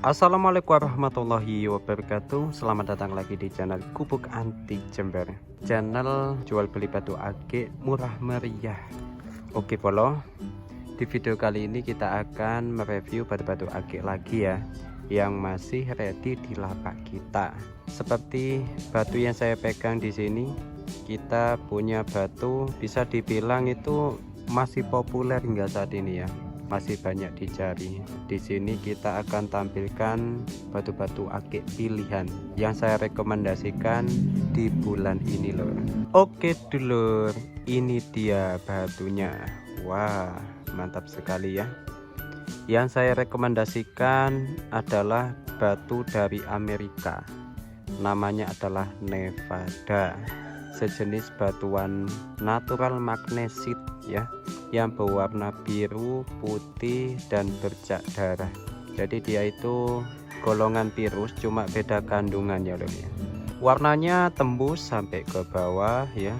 Assalamualaikum warahmatullahi wabarakatuh. Selamat datang lagi di channel Gubuk Antik Jember, channel jual beli batu akik murah meriah. Oke polo, di video kali ini kita akan mereview batu-batu akik lagi ya, yang masih ready di lapak kita. Seperti batu yang saya pegang di sini, kita punya batu bisa dibilang itu masih populer hingga saat ini ya, masih banyak dicari. Di sini kita akan tampilkan batu-batu akik pilihan yang saya rekomendasikan di bulan ini loh. Oke dulur, ini dia batunya. Wah, mantap sekali ya. Yang saya rekomendasikan adalah batu dari Amerika. Namanya adalah Nevada. Sejenis batuan natural magnesit ya, yang berwarna biru, putih, dan bercak darah. Jadi dia itu golongan virus, cuma beda kandungannya loh ya. Warnanya tembus sampai ke bawah ya.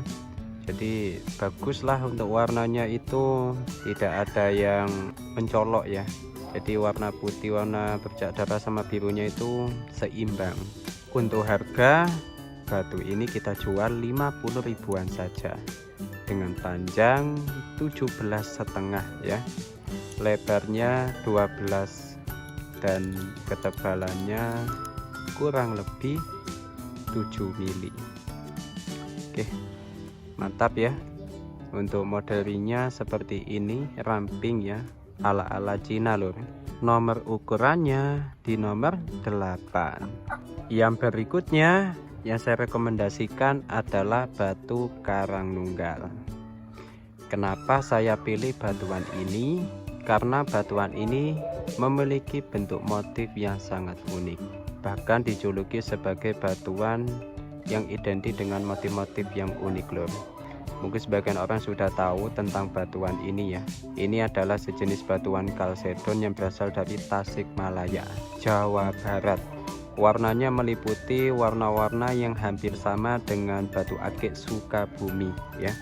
Jadi baguslah untuk warnanya itu tidak ada yang mencolok ya. Jadi warna putih, warna bercak darah sama birunya itu seimbang. Untuk harga batu ini kita jual 50 ribuan saja, dengan panjang 17,5 ya, lebarnya 12, dan ketebalannya kurang lebih 7 mili. Oke, mantap ya. Untuk model ringnya seperti ini, ramping ya, ala-ala Cina loh. Nomor ukurannya di nomor 8. Yang berikutnya yang saya rekomendasikan adalah batu karang nunggal. Kenapa saya pilih batuan ini? Karena batuan ini memiliki bentuk motif yang sangat unik, bahkan dijuluki sebagai batuan yang identik dengan motif-motif yang unik loh. Mungkin sebagian orang sudah tahu tentang batuan ini ya. Ini adalah sejenis batuan kalsedon yang berasal dari Tasikmalaya, Jawa Barat. Warnanya meliputi warna-warna yang hampir sama dengan batu akik Sukabumi ya,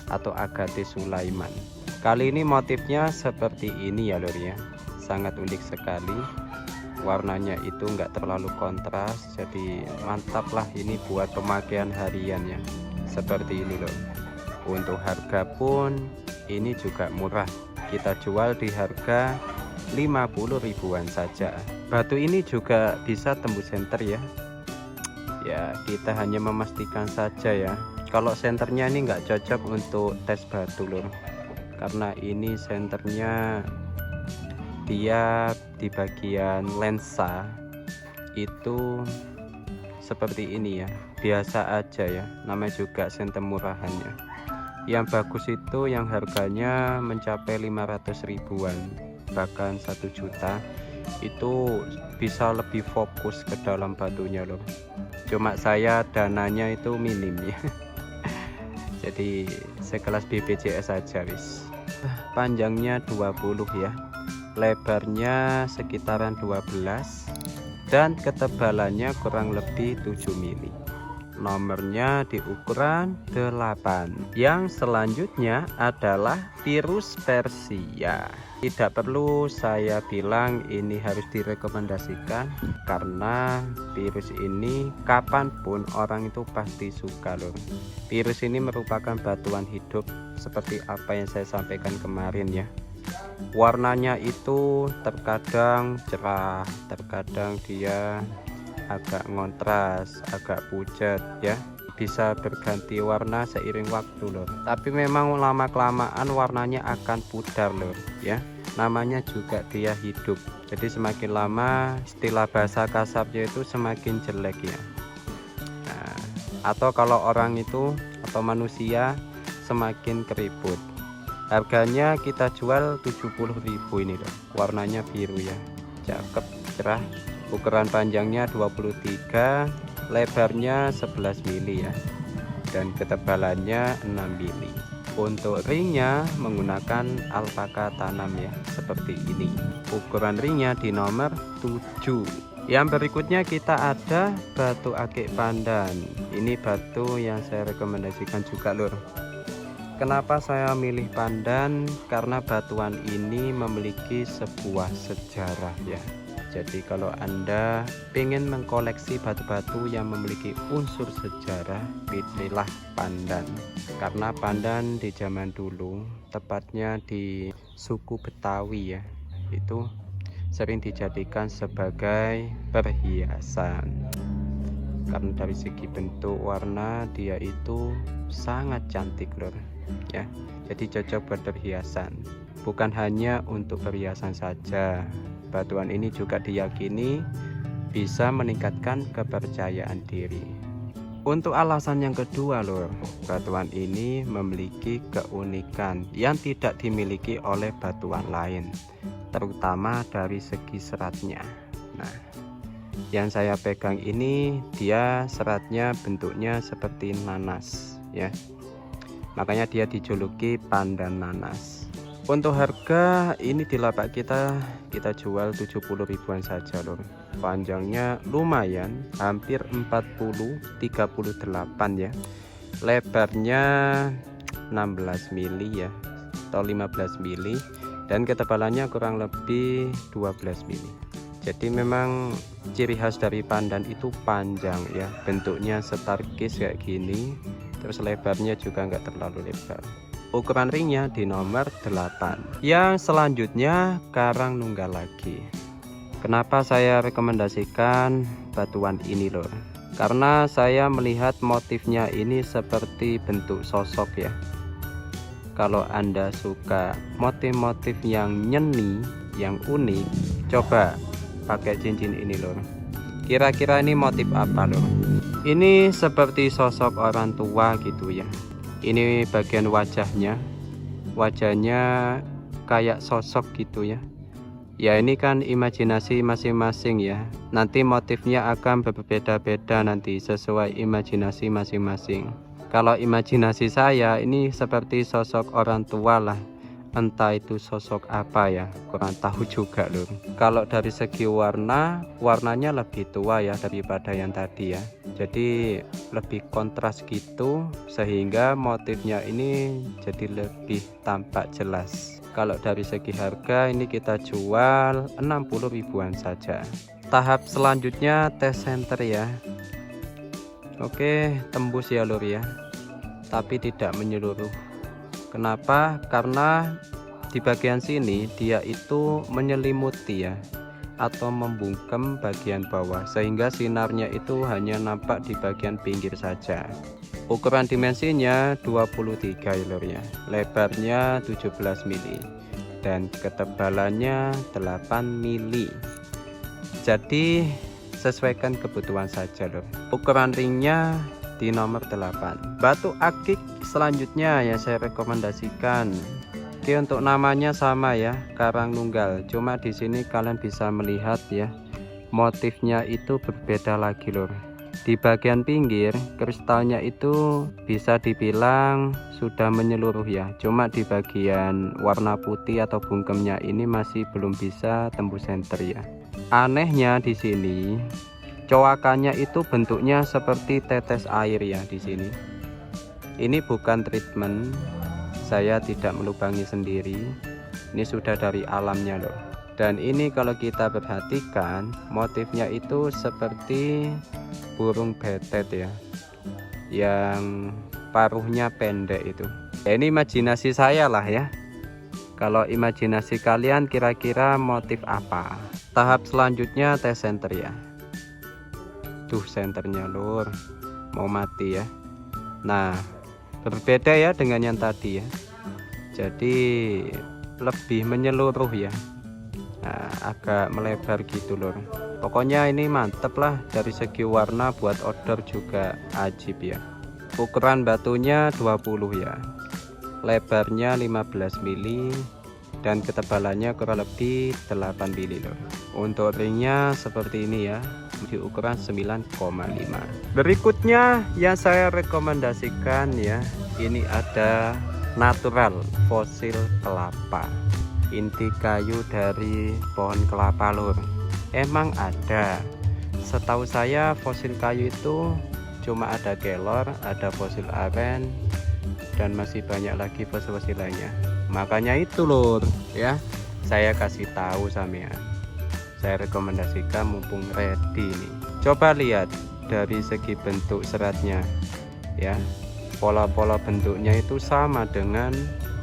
atau Agate Sulaiman. Kali ini motifnya seperti ini ya lor ya, sangat unik sekali. Warnanya itu enggak terlalu kontras, jadi mantap lah ini buat pemakaian harian ya, seperti ini loh. Untuk harga pun ini juga murah, kita jual di harga 50 ribuan saja. Batu ini juga bisa tembus senter ya. Ya, kita hanya memastikan saja ya. Kalau senternya ini nggak cocok untuk tes batu lur, karena ini senternya dia di bagian lensa itu seperti ini ya, biasa aja ya, namanya juga senter murahannya. Yang bagus itu yang harganya mencapai 500 ribuan, bahkan 1 juta, itu bisa lebih fokus ke dalam batunya loh. Cuma saya dananya itu minim ya. Jadi sekelas BPJS saja wis. Panjangnya 20 ya, lebarnya sekitaran 12, dan ketebalannya kurang lebih 7 mili. Nomornya di ukuran 8. Yang selanjutnya adalah virus Persia. Tidak perlu saya bilang ini harus direkomendasikan, karena virus ini kapanpun orang itu pasti suka loh. Virus ini merupakan batuan hidup seperti apa yang saya sampaikan kemarin ya. Warnanya itu terkadang cerah, terkadang dia agak ngontras, agak pucat ya, bisa berganti warna seiring waktu loh. Tapi memang lama kelamaan warnanya akan pudar loh ya, namanya juga dia hidup. Jadi semakin lama istilah bahasa kasarnya itu semakin jelek ya. Nah, atau kalau orang itu atau manusia semakin keriput. Harganya kita jual 70 ribu ini loh. Warnanya biru ya, cakep, cerah. Ukuran panjangnya 23, lebarnya 11 mili ya, dan ketebalannya 6 mili. Untuk ringnya menggunakan alpaka tanam ya, seperti ini. Ukuran ringnya di nomor 7. Yang berikutnya kita ada batu akik pandan. Ini batu yang saya rekomendasikan juga lur. Kenapa saya milih pandan? Karena batuan ini memiliki sebuah sejarah ya. Jadi kalau Anda ingin mengkoleksi batu-batu yang memiliki unsur sejarah, pilihlah Pandan. Karena Pandan di zaman dulu, tepatnya di suku Betawi ya, itu sering dijadikan sebagai perhiasan. Karena dari segi bentuk, warna, dia itu sangat cantik lor ya. Jadi cocok buat perhiasan. Bukan hanya untuk perhiasan saja, batuan ini juga diyakini bisa meningkatkan kepercayaan diri. Untuk alasan yang kedua lor, batuan ini memiliki keunikan yang tidak dimiliki oleh batuan lain, terutama dari segi seratnya. Nah, yang saya pegang ini dia seratnya bentuknya seperti nanas ya. Makanya dia dijuluki Pandan Nanas. Untuk harga ini di lapak kita jual 70 ribuan saja lor. Panjangnya lumayan, hampir 38 ya. Lebarnya 16 mili ya, atau 15 mili, dan ketebalannya kurang lebih 12 mili. Jadi memang ciri khas dari pandan itu panjang ya, bentuknya setarkis kayak gini, terus lebarnya juga nggak terlalu lebar. Ukuran ringnya di nomor 8. Yang selanjutnya Karang Nunggal lagi. Kenapa saya rekomendasikan batuan ini lor? Karena saya melihat motifnya ini seperti bentuk sosok ya. Kalau Anda suka motif-motif yang nyeni, yang unik, coba pakai cincin ini lor. Kira-kira ini motif apa lor? Ini seperti sosok orang tua gitu ya. Ini bagian wajahnya kayak sosok gitu ya. Ya ini kan imajinasi masing-masing ya. Nanti motifnya akan berbeda-beda nanti sesuai imajinasi masing-masing. Kalau imajinasi saya ini seperti sosok orang tua lah. Entah itu sosok apa ya, kurang tahu juga loh. Kalau dari segi warnanya lebih tua ya daripada yang tadi ya. Jadi lebih kontras gitu, sehingga motifnya ini jadi lebih tampak jelas. Kalau dari segi harga ini kita jual 60 ribuan saja. Tahap selanjutnya tes center ya. Oke, tembus ya lur ya, tapi tidak menyeluruh. Kenapa? Karena di bagian sini dia itu menyelimuti ya, atau membungkem bagian bawah, sehingga sinarnya itu hanya nampak di bagian pinggir saja. Ukuran dimensinya 23 lor ya, lebarnya 17 mili dan ketebalannya 8 mili. Jadi sesuaikan kebutuhan saja lor. Ukuran ringnya di nomor 8. Batu akik selanjutnya yang saya rekomendasikan. Oke, untuk namanya sama ya, Karang Nunggal. Cuma di sini kalian bisa melihat ya, motifnya itu berbeda lagi lor. Di bagian pinggir kristalnya itu bisa dibilang sudah menyeluruh ya. Cuma di bagian warna putih atau bungkemnya ini masih belum bisa tembus center ya. Anehnya di sini coakannya itu bentuknya seperti tetes air ya di sini. Ini bukan treatment, saya tidak melubangi sendiri. Ini sudah dari alamnya loh. Dan ini kalau kita perhatikan motifnya itu seperti burung betet ya, yang paruhnya pendek itu. Ya, ini imajinasi saya lah ya. Kalau imajinasi kalian kira-kira motif apa? Tahap selanjutnya tes center ya. Tuh senternya lur, mau mati ya. Nah, berbeda ya dengan yang tadi ya. Jadi lebih menyeluruh ya. Nah, agak melebar gitu lur. Pokoknya ini mantep lah, dari segi warna buat order juga ajib ya. Ukuran batunya 20 ya, lebarnya 15 mili dan ketebalannya kurang lebih 8 mili lur. Untuk ringnya seperti ini ya, di ukuran 9,5. Berikutnya yang saya rekomendasikan ya, ini ada natural fosil kelapa, inti kayu dari pohon kelapa lur. Emang ada, setahu saya fosil kayu itu cuma ada kelor, ada fosil aren, dan masih banyak lagi fosil-fosil lainnya. Makanya itu lur ya, saya kasih tahu sampean. saya rekomendasikan mumpung ready nih. Coba lihat dari segi bentuk seratnya ya, pola-pola bentuknya itu sama dengan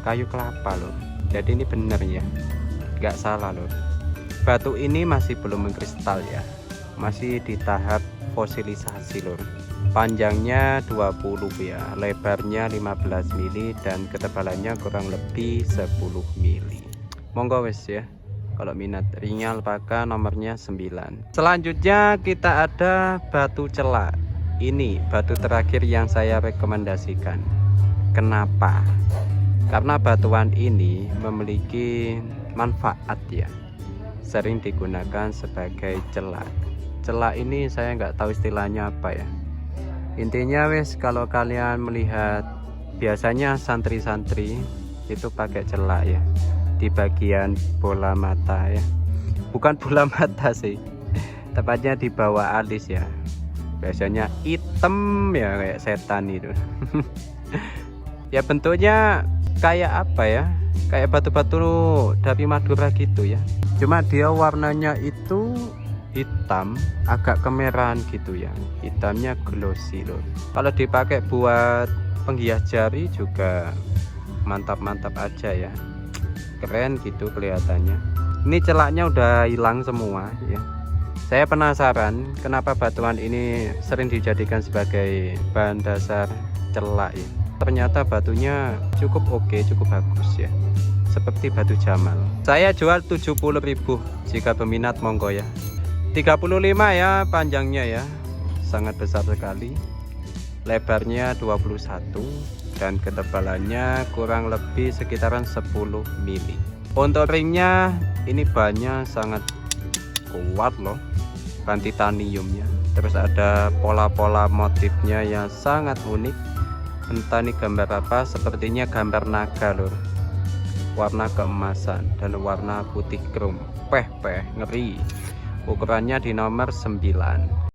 kayu kelapa loh. Jadi ini benar ya, nggak salah loh. Batu ini masih belum mengkristal ya, masih di tahap fosilisasi loh. Panjangnya 20 ya, lebarnya 15 mili dan ketebalannya kurang lebih 10 mili. Monggo wes ya, kalau minat ringnya alpaka nomornya 9. Selanjutnya kita ada batu celak. Ini batu terakhir yang saya rekomendasikan. Kenapa? Karena batuan ini memiliki manfaat ya, sering digunakan sebagai celak. Celak ini saya nggak tahu istilahnya apa ya. Intinya wes, kalau kalian melihat biasanya santri-santri itu pakai celak ya di bagian bola mata ya, bukan bola mata sih, tepatnya di bawah alis ya. Biasanya hitam ya, kayak setan itu. Ya bentuknya kayak apa ya, kayak batu-batu dari Madura gitu ya, cuma dia warnanya itu hitam agak kemerahan gitu ya, hitamnya glossy loh. Kalau dipakai buat penghias jari juga mantap-mantap aja ya, keren gitu kelihatannya. Ini celaknya udah hilang semua ya. Saya penasaran kenapa batuan ini sering dijadikan sebagai bahan dasar celak ya. Ternyata batunya cukup oke, cukup bagus ya, seperti batu jamal. Saya jual 70.000, jika peminat monggo ya. 35 ya panjangnya ya, sangat besar sekali. Lebarnya 21 dan ketebalannya kurang lebih sekitaran 10 mili. Untuk ringnya ini bahannya sangat kuat loh, bahan titaniumnya. Terus ada pola-pola motifnya yang sangat unik. Entah ini gambar apa, sepertinya gambar naga loh. Warna keemasan dan warna putih krom, ngeri. Ukurannya di nomor 9.